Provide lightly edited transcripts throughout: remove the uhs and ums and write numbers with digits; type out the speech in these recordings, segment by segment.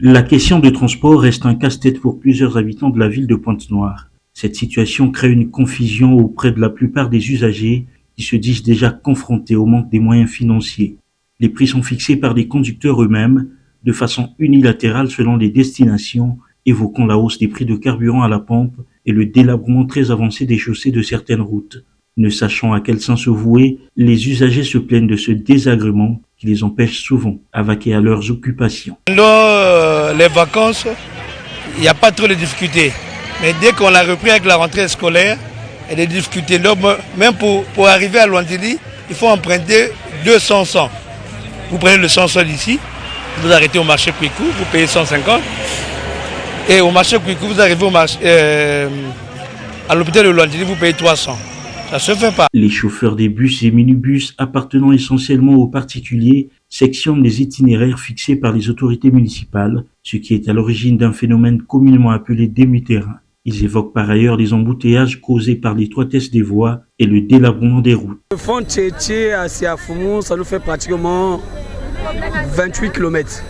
La question de transport reste un casse-tête pour plusieurs habitants de la ville de Pointe-Noire. Cette situation crée une confusion auprès de la plupart des usagers qui se disent déjà confrontés au manque des moyens financiers. Les prix sont fixés par les conducteurs eux-mêmes de façon unilatérale selon les destinations, évoquant la hausse des prix de carburant à la pompe et le délabrement très avancé des chaussées de certaines routes. Ne sachant à quel sens se vouer, les usagers se plaignent de ce désagrément qui les empêche souvent à vaquer à leurs occupations. Dans les vacances, il n'y a pas trop de difficultés. Mais dès qu'on a repris avec la rentrée scolaire, il y a des difficultés. Donc, même pour arriver à Luandili, il faut emprunter 200 cents. Vous prenez le 100 d'ici, vous arrêtez au marché Kwiku, vous payez 150. Et au marché Kwiku, vous arrivez à l'hôpital de Luandili, vous payez 300. Ça se fait pas. Les chauffeurs des bus et minibus appartenant essentiellement aux particuliers sectionnent les itinéraires fixés par les autorités municipales, ce qui est à l'origine d'un phénomène communément appelé demi-terrain. Ils évoquent par ailleurs les embouteillages causés par l'étroitesse des voies et le délabrement des routes. Le fond Tchétché à Siafoumou, ça nous fait pratiquement 28 km.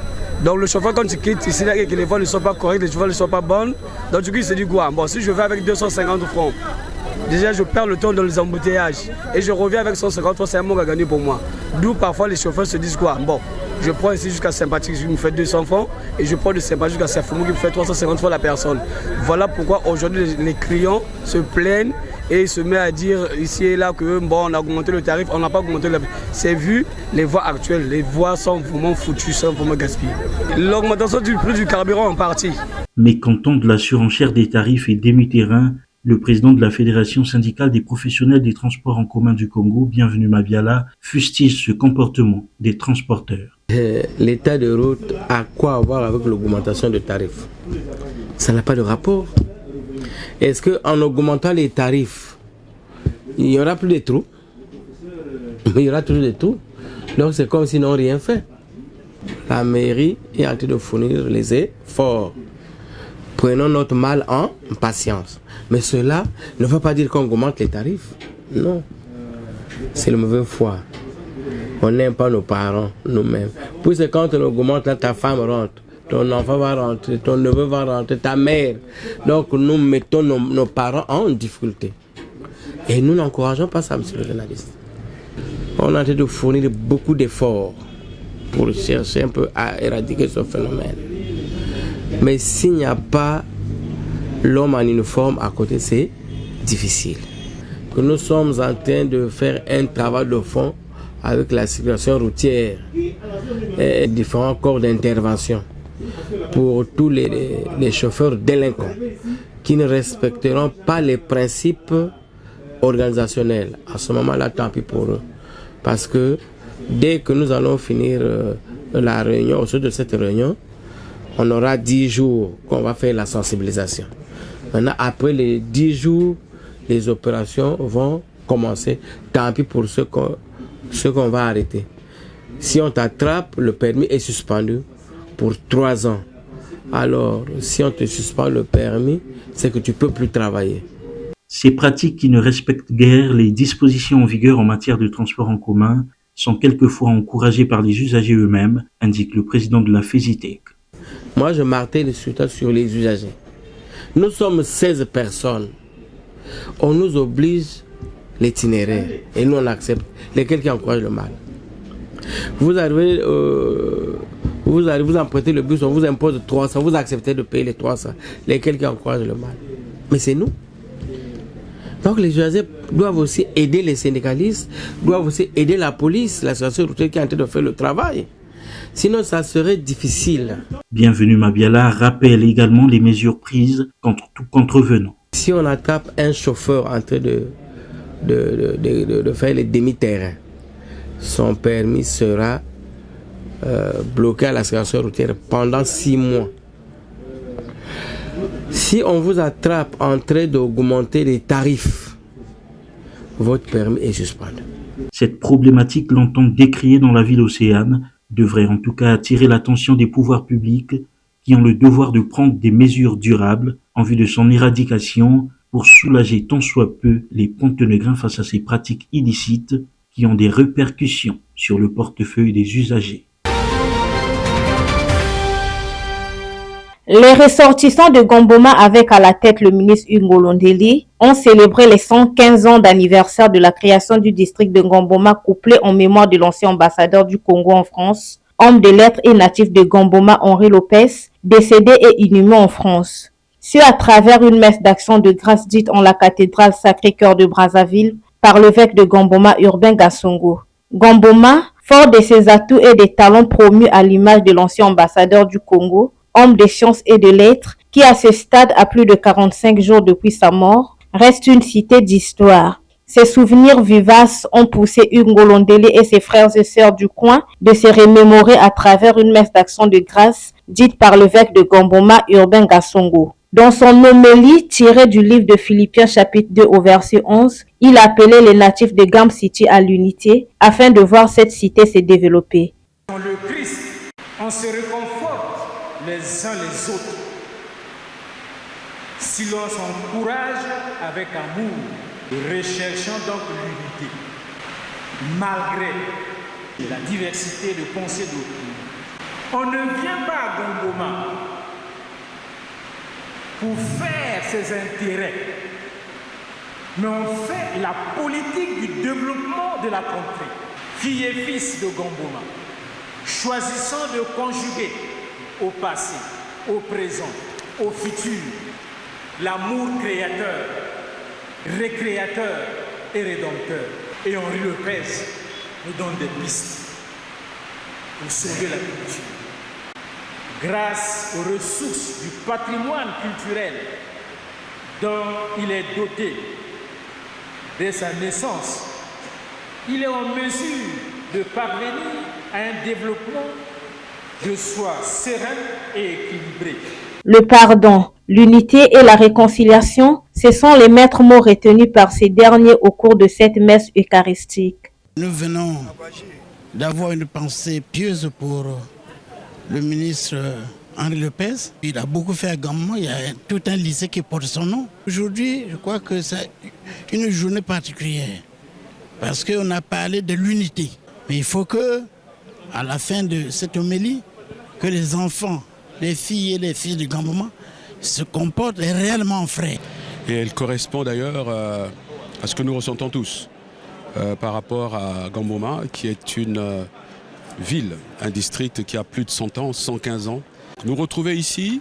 Donc le chauffeur, quand tu quittes ici, là, que les voies ne sont pas correctes, les chauffeurs ne sont pas bonnes, donc du coup il se dit quoi? Bon, si je vais avec 250 francs, déjà je perds le temps dans les embouteillages et je reviens avec 150 francs, c'est un manque à gagner pour moi. D'où parfois les chauffeurs se disent quoi? Bon, je prends ici jusqu'à Sympathique qui me fait 200 francs et je prends de Sympathique jusqu'à Siafoumou qui me fait 350 francs la personne. Voilà pourquoi aujourd'hui les clients se plaignent et se mettent à dire ici et là que bon, on a augmenté le tarif, on n'a pas augmenté le tarif. C'est vu les voies actuelles, les voies sont vraiment foutues, sont vraiment gaspillées. L'augmentation du prix du carburant en partie. Mécontent de la surenchère des tarifs et demi-terrains, le président de la Fédération syndicale des professionnels des transports en commun du Congo, Bienvenu Mabiala, fustige ce comportement des transporteurs. L'état de route a quoi à voir avec l'augmentation de tarifs? Ça n'a pas de rapport. Est-ce qu'en augmentant les tarifs, il n'y aura plus de trous? Il y aura toujours des trous. Donc c'est comme s'ils n'ont rien fait. La mairie est en train de fournir les efforts. Prenons notre mal en patience. Mais cela ne veut pas dire qu'on augmente les tarifs. Non. C'est le mauvais foi. On n'aime pas nos parents, nous-mêmes. Puisque quand on augmente, là, ta femme rentre. Ton enfant va rentrer, ton neveu va rentrer, ta mère. Donc nous mettons nos parents en difficulté. Et nous n'encourageons pas ça, monsieur le journaliste. On est en train de fournir beaucoup d'efforts pour chercher un peu à éradiquer ce phénomène. Mais s'il n'y a pas l'homme en uniforme à côté, c'est difficile. Que nous sommes en train de faire un travail de fond avec la circulation routière et différents corps d'intervention pour tous les chauffeurs délinquants qui ne respecteront pas les principes organisationnels. À ce moment-là, tant pis pour eux. Parce que dès que nous allons finir la réunion, au sein de cette réunion, on aura 10 jours qu'on va faire la sensibilisation. Maintenant, après les 10 jours, les opérations vont commencer. Tant pis pour ceux qu'on va arrêter. Si on t'attrape, le permis est suspendu pour 3 ans. Alors, si on te suspend le permis, c'est que tu ne peux plus travailler. Ces pratiques qui ne respectent guère les dispositions en vigueur en matière de transport en commun sont quelquefois encouragées par les usagers eux-mêmes, indique le président de la FESITEC. Moi, je martèle surtout sur les usagers. Nous sommes 16 personnes. On nous oblige l'itinéraire et nous on accepte. Lesquels qui encouragent le mal. Vous arrivez, vous empruntez le bus, on vous impose 300, vous acceptez de payer les 300. Lesquels qui encouragent le mal. Mais c'est nous. Donc les usagers doivent aussi aider les syndicalistes, doivent aussi aider la police, la sécurité routière qui est en train de faire le travail. Sinon, ça serait difficile. Bienvenu Mabiala rappelle également les mesures prises contre tout contrevenant. Si on attrape un chauffeur en train de faire les demi-terrains, son permis sera bloqué à la sécurité routière pendant 6 mois. Si on vous attrape en train d'augmenter les tarifs, votre permis est suspendu. Cette problématique, longtemps décriée dans la ville océane, devrait en tout cas attirer l'attention des pouvoirs publics qui ont le devoir de prendre des mesures durables en vue de son éradication pour soulager tant soit peu les Pontenegrins face à ces pratiques illicites qui ont des répercussions sur le portefeuille des usagers. Les ressortissants de Gomboma, avec à la tête le ministre Hugo Londeli, ont célébré les 115 ans d'anniversaire de la création du district de Gomboma, couplé en mémoire de l'ancien ambassadeur du Congo en France, homme de lettres et natif de Gomboma, Henri Lopez, décédé et inhumé en France. Ce à travers une messe d'action de grâce dite en la cathédrale Sacré-Cœur de Brazzaville par l'évêque de Gomboma, Urbain Gassongo. Gomboma, fort de ses atouts et des talents promus à l'image de l'ancien ambassadeur du Congo, homme de sciences et de lettres, qui à ce stade, à plus de 45 jours depuis sa mort, reste une cité d'histoire. Ses souvenirs vivaces ont poussé Hugo Londeli et ses frères et sœurs du coin de se remémorer à travers une messe d'action de grâce dite par l'évêque de Gomboma, Urbain Gassongo. Dans son homélie tirée du livre de Philippiens chapitre 2 au verset 11, il appelait les natifs de Gam City à l'unité afin de voir cette cité se développer. Dans le Christ, on se réconforte les uns les autres. Si l'on s'encourage avec amour, recherchant donc l'unité, malgré la diversité de pensées d'autrui. On ne vient pas à Gomboma pour faire ses intérêts, mais on fait la politique du développement de la contrée. Filles et fils de Gomboma, choisissant de conjuguer au passé, au présent, au futur, l'amour créateur, récréateur et rédempteur. Et Henri Lopez nous donne des pistes pour sauver la culture. Grâce aux ressources du patrimoine culturel dont il est doté dès sa naissance, il est en mesure de parvenir à un développement de soi serein et équilibré. Le pardon, l'unité et la réconciliation, ce sont les maîtres mots retenus par ces derniers au cours de cette messe eucharistique. Nous venons d'avoir une pensée pieuse pour le ministre Henri Lopez. Il a beaucoup fait à Gomboma, il y a tout un lycée qui porte son nom. Aujourd'hui, je crois que c'est une journée particulière parce qu'on a parlé de l'unité. Mais il faut que, à la fin de cette homélie, que les enfants, les filles et les fils de Gomboma se comportent réellement en frères. Et elle correspond d'ailleurs à ce que nous ressentons tous par rapport à Gomboma, qui est une ville, un district qui a plus de 100 ans, 115 ans. Nous retrouver ici,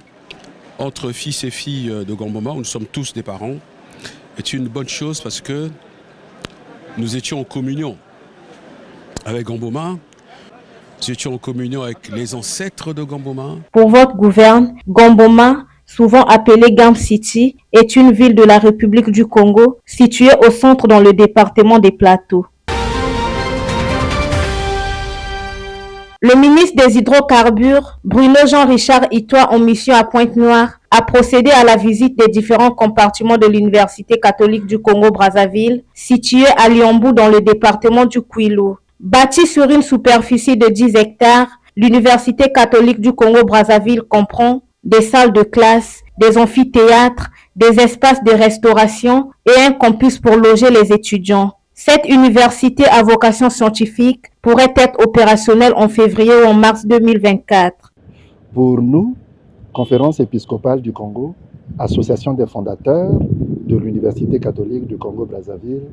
entre fils et filles de Gomboma, où nous sommes tous des parents, est une bonne chose parce que nous étions en communion avec Gomboma. Nous étions en communion avec les ancêtres de Gomboma. Pour votre gouverne, Gomboma, souvent appelée Gam City, est une ville de la République du Congo, située au centre dans le département des Plateaux. Le ministre des Hydrocarbures, Bruno Jean-Richard Itoa, en mission à Pointe-Noire, a procédé à la visite des différents compartiments de l'Université catholique du Congo-Brazzaville, située à Liambou dans le département du Kwilu. Bâtie sur une superficie de 10 hectares, l'Université catholique du Congo-Brazzaville comprend des salles de classe, des amphithéâtres, des espaces de restauration et un campus pour loger les étudiants. Cette université à vocation scientifique pourrait être opérationnelle en février ou en mars 2024. Pour nous, Conférence épiscopale du Congo, association des fondateurs de l'Université catholique du Congo-Brazzaville,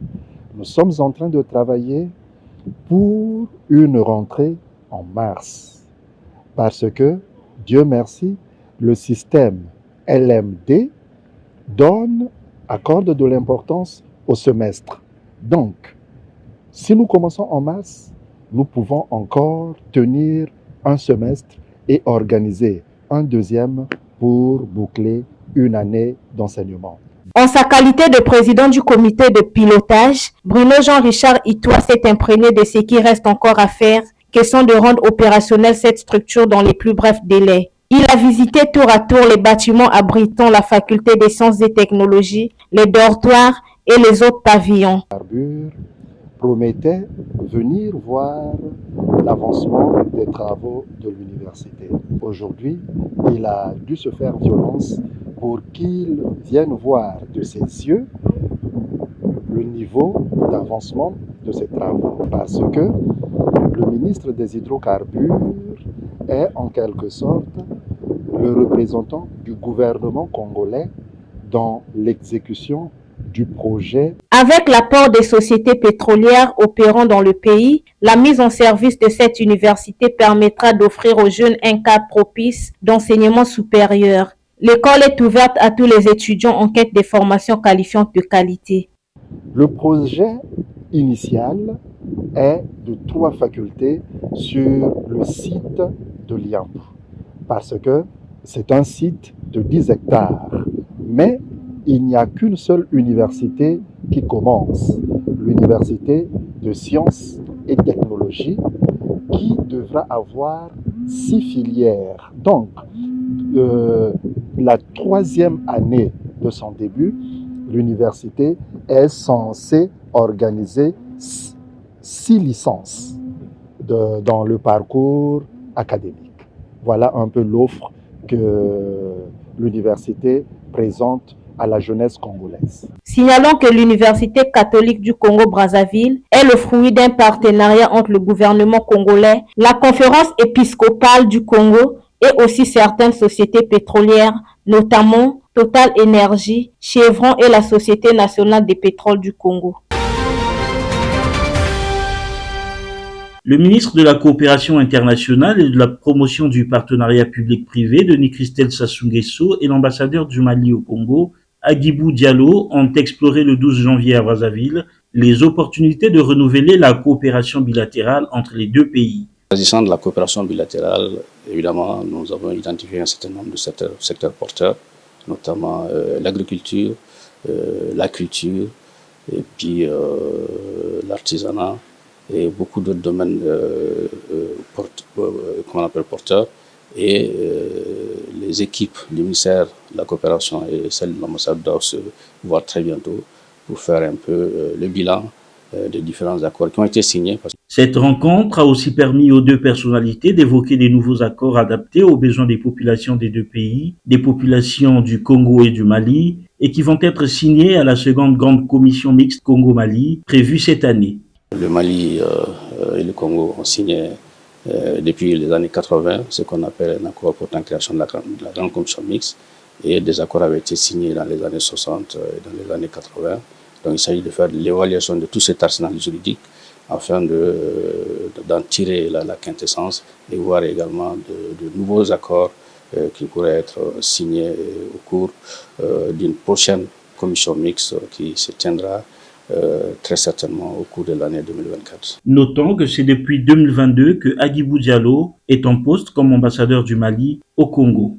nous sommes en train de travailler pour une rentrée en mars. Parce que, Dieu merci, le système LMD accorde de l'importance au semestre. Donc, si nous commençons en mars, nous pouvons encore tenir un semestre et organiser un deuxième pour boucler une année d'enseignement. En sa qualité de président du comité de pilotage, Bruno Jean-Richard Itoa s'est imprégné de ce qui reste encore à faire, question de rendre opérationnelle cette structure dans les plus brefs délais. Il a visité tour à tour les bâtiments abritant la faculté des sciences et technologies, les dortoirs et les autres pavillons. Arbure promettait venir voir l'avancement des travaux de l'université. Aujourd'hui, il a dû se faire violence pour qu'il vienne voir de ses yeux le niveau d'avancement de ces travaux. Parce que le ministre des Hydrocarbures est en quelque sorte le représentant du gouvernement congolais dans l'exécution du projet. Avec l'apport des sociétés pétrolières opérant dans le pays, la mise en service de cette université permettra d'offrir aux jeunes un cadre propice d'enseignement supérieur. L'école est ouverte à tous les étudiants en quête de formations qualifiantes de qualité. Le projet initial est de 3 facultés sur le site de Liambo, parce que c'est un site de 10 hectares. Mais il n'y a qu'une seule université qui commence, l'université de sciences et technologies, qui devra avoir 6 filières. Donc, la 3e année de son début, l'université est censée organiser 6 licences dans le parcours académique. Voilà un peu l'offre que l'université présente à la jeunesse congolaise. Signalons que l'Université catholique du Congo-Brazzaville est le fruit d'un partenariat entre le gouvernement congolais, la conférence épiscopale du Congo et aussi certaines sociétés pétrolières, notamment Total Énergie, Chevron et la Société nationale des pétroles du Congo. Le ministre de la Coopération internationale et de la promotion du partenariat public-privé, Denis Christelle Sassou Nguesso, et l'ambassadeur du Mali au Congo, Hadjibou Diallo, ont exploré le 12 janvier à Brazzaville les opportunités de renouveler la coopération bilatérale entre les deux pays. S'agissant de la coopération bilatérale, évidemment, nous avons identifié un certain nombre de secteurs porteurs, notamment l'agriculture, la culture, et puis l'artisanat, et beaucoup d'autres domaines qu'on appelle porteurs. Et les équipes du ministère de la coopération et celles de l'ambassade doivent se voir très bientôt pour faire un peu le bilan des différents accords qui ont été signés. Cette rencontre a aussi permis aux deux personnalités d'évoquer des nouveaux accords adaptés aux besoins des populations des deux pays, des populations du Congo et du Mali, et qui vont être signés à la seconde grande commission mixte Congo-Mali prévue cette année. Le Mali et le Congo ont signé depuis les années 80 ce qu'on appelle un accord pour la création de la grande commission mixte, et des accords avaient été signés dans les années 60 et dans les années 80. Donc il s'agit de faire l'évaluation de tout cet arsenal juridique afin d'en tirer la quintessence et voir également de nouveaux accords qui pourraient être signés au cours d'une prochaine commission mixte qui se tiendra très certainement au cours de l'année 2024. Notons que c'est depuis 2022 que Hadjibou Diallo est en poste comme ambassadeur du Mali au Congo.